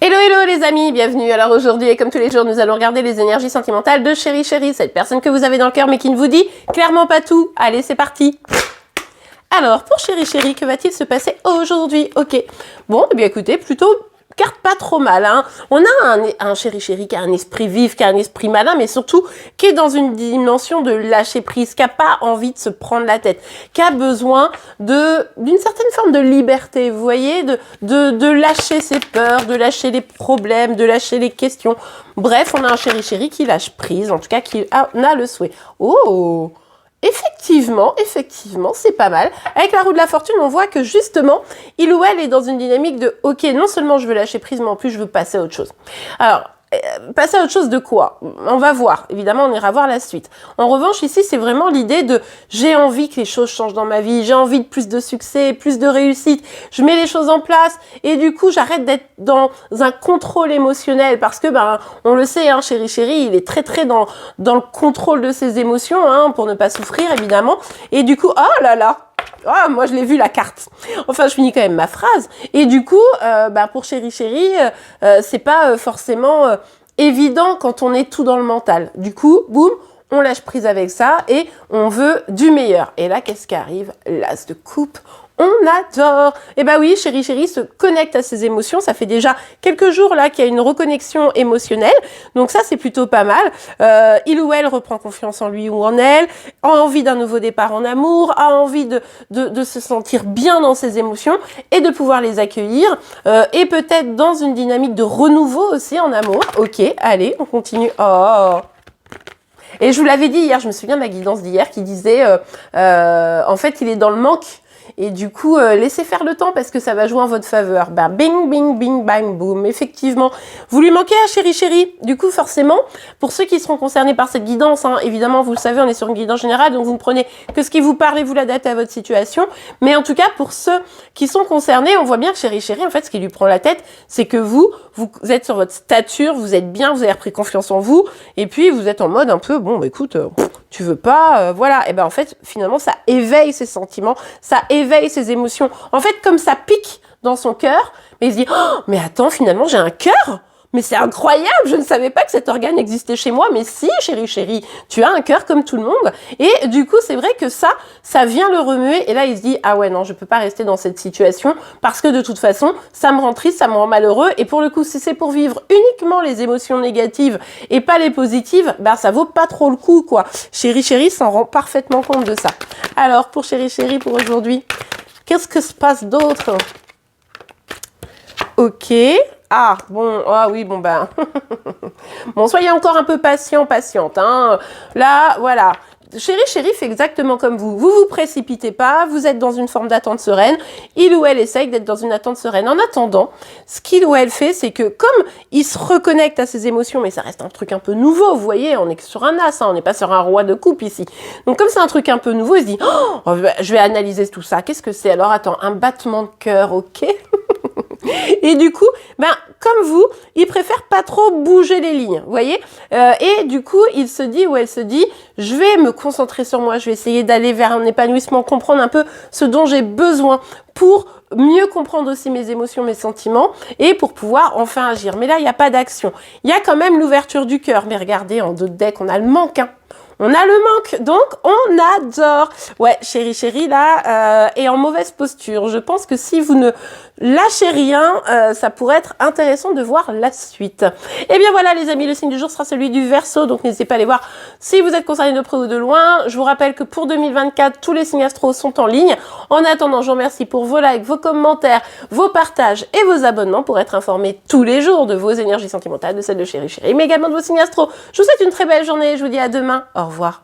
Hello hello les amis, bienvenue. Alors aujourd'hui et comme tous les jours, nous allons regarder les énergies sentimentales de Chéri Chéri, cette personne que vous avez dans le cœur mais qui ne vous dit clairement pas tout. Allez, c'est parti. Alors, pour Chéri Chéri, que va-t-il se passer aujourd'hui? Ok. Bon, eh bien écoutez, plutôt carte pas trop mal. Hein. On a un Chéri Chéri qui a un esprit vif, qui a un esprit malin, mais surtout qui est dans une dimension de lâcher prise, qui n'a pas envie de se prendre la tête, qui a besoin d'une certaine forme de liberté, vous voyez, de lâcher ses peurs, de lâcher les problèmes, de lâcher les questions. Bref, on a un Chéri Chéri qui lâche prise, en tout cas qui en a le souhait. Oh! Effectivement, c'est pas mal. Avec la roue de la fortune, on voit que justement, il ou elle est dans une dynamique de « Ok, non seulement je veux lâcher prise, mais en plus je veux passer à autre chose. » Alors, passer à autre chose de quoi? On va voir. Évidemment, on ira voir la suite. En revanche, ici, c'est vraiment l'idée de « J'ai envie que les choses changent dans ma vie. J'ai envie de plus de succès, plus de réussite. Je mets les choses en place. Et du coup, j'arrête d'être dans un contrôle émotionnel. » Parce que, on le sait, hein, Chéri Chéri, il est très dans le contrôle de ses émotions, hein, pour ne pas souffrir, évidemment. Et du coup, oh là là! Ah, moi, je l'ai vu, la carte. Enfin, je finis quand même ma phrase. Et du coup, pour Chéri Chéri, c'est pas forcément évident quand on est tout dans le mental. Du coup, boum, on lâche prise avec ça et on veut du meilleur. Et là, qu'est-ce qui arrive? L'as de coupe. On adore. Et oui, Chéri Chéri se connecte à ses émotions. Ça fait déjà quelques jours là qu'il y a une reconnexion émotionnelle. Donc ça, c'est plutôt pas mal. Il ou elle reprend confiance en lui ou en elle, a envie d'un nouveau départ en amour, a envie de se sentir bien dans ses émotions et de pouvoir les accueillir. Et peut-être dans une dynamique de renouveau aussi en amour. Ok, allez, on continue. Oh. Et je vous l'avais dit hier, je me souviens de ma guidance d'hier qui disait, en fait, il est dans le manque. Et du coup, laissez faire le temps parce que ça va jouer en votre faveur. Bing, bing, bing, bang, boum. Effectivement, vous lui manquez à Chéri Chéri. Du coup, forcément, pour ceux qui seront concernés par cette guidance, hein, évidemment, vous le savez, on est sur une guidance générale, donc vous ne prenez que ce qui vous parle et vous l'adaptez à votre situation. Mais en tout cas, pour ceux qui sont concernés, on voit bien que Chéri Chéri, en fait, ce qui lui prend la tête, c'est que vous êtes sur votre stature, vous êtes bien, vous avez repris confiance en vous, et puis vous êtes en mode un peu, bon, écoute, tu veux pas, voilà. Et en fait, finalement, ça éveille ses sentiments, ça éveille ses émotions. En fait, comme ça pique dans son cœur, mais il se dit, oh, mais attends, finalement, j'ai un cœur? Mais c'est incroyable, je ne savais pas que cet organe existait chez moi. Mais si, Chéri Chéri, tu as un cœur comme tout le monde. Et du coup, c'est vrai que ça vient le remuer. Et là, il se dit, ah ouais, non, je peux pas rester dans cette situation parce que de toute façon, ça me rend triste, ça me rend malheureux. Et pour le coup, si c'est pour vivre uniquement les émotions négatives et pas les positives, ça vaut pas trop le coup, quoi. Chéri Chéri s'en rend parfaitement compte de ça. Alors, pour Chéri Chéri, pour aujourd'hui, qu'est-ce que se passe d'autre? Ok. Ah, bon, ah oui, bon, bon, soyez encore un peu patiente, hein. Là, voilà. Chéri Chéri fait exactement comme vous. Vous vous précipitez pas, vous êtes dans une forme d'attente sereine. Il ou elle essaye d'être dans une attente sereine. En attendant, ce qu'il ou elle fait, c'est que comme il se reconnecte à ses émotions, mais ça reste un truc un peu nouveau, vous voyez, on est sur un as, hein, on n'est pas sur un roi de coupe ici. Donc comme c'est un truc un peu nouveau, il se dit, oh, je vais analyser tout ça. Qu'est-ce que c'est? Alors attends, un battement de cœur, ok. Et du coup, comme vous, il préfère pas trop bouger les lignes, vous voyez. Et du coup, il se dit ou elle se dit, je vais me concentrer sur moi, je vais essayer d'aller vers un épanouissement, comprendre un peu ce dont j'ai besoin pour mieux comprendre aussi mes émotions, mes sentiments et pour pouvoir enfin agir. Mais là, il n'y a pas d'action. Il y a quand même l'ouverture du cœur. Mais regardez, en dos de deck, on a le manque, hein. On a le manque, donc on adore. Ouais, Chéri Chéri, là, est en mauvaise posture. Je pense que si vous ne lâchez rien, ça pourrait être intéressant de voir la suite. Et bien voilà, les amis, le signe du jour sera celui du Verseau, donc n'hésitez pas à aller voir si vous êtes concerné de près ou de loin. Je vous rappelle que pour 2024, tous les signes astro sont en ligne. En attendant, je vous remercie pour vos likes, vos commentaires, vos partages et vos abonnements pour être informés tous les jours de vos énergies sentimentales, de celles de Chéri Chéri, mais également de vos signes astro. Je vous souhaite une très belle journée, je vous dis à demain. Au revoir.